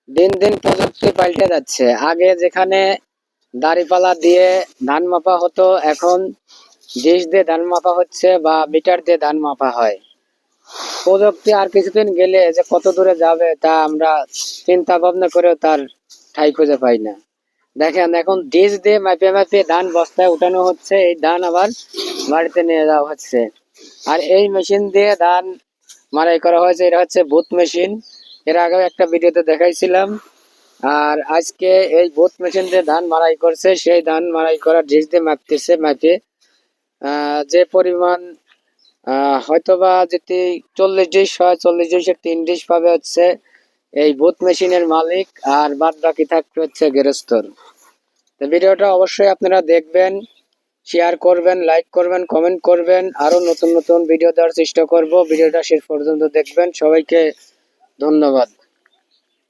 দিন দিন প্রযুক্তি পাল্টে যাচ্ছে। আগে যেখানে দাঁড়িপাল্লা দিয়ে ধান মাপা হতো, এখন ডিশ দিয়ে ধান মাপা হচ্ছে বা মিটার দিয়ে ধান মাপা হয়। প্রযুক্তি আর কিছুদিন গেলে যে কত দূরে যাবে তা আমরা চিন্তা ভাবনা করেও তার ঠাঁই খুঁজে পাই না। দেখেন, এখন ডিশ দিয়ে মাপিয়ে মাপিয়ে ধান বস্তায় উঠানো হচ্ছে, এই ধান আবার বাড়িতে নিয়ে যাওয়া হচ্ছে। আর এই মেশিন দিয়ে ধান মাড়াই করা হয়েছে, এটা হচ্ছে বুথ মেশিন। এর আগেও একটা ভিডিওতে দেখাইছিলাম। আর আজকে এই বুথ মেশিন দিয়ে ধান মাড়াই করছে, সেই ধান মাড়াই করা ডিশ দিয়ে মাপতেছে। মাপে যে পরিমাণ হয়তোবা যদি 40 ডিশ হয়, 40 ডিশের 3 ডিশ পাবে হচ্ছে এই বুথ মেশিনের মালিক, আর বাদ বাকি থাকবে হচ্ছে গৃহস্থর। তো ভিডিওটা অবশ্যই আপনারা দেখবেন, শেয়ার করবেন, লাইক করবেন, কমেন্ট করবেন। আরো নতুন নতুন ভিডিও দেওয়ার চেষ্টা করব। ভিডিওটা শেষ পর্যন্ত দেখবেন। সবাইকে ধন্যবাদ।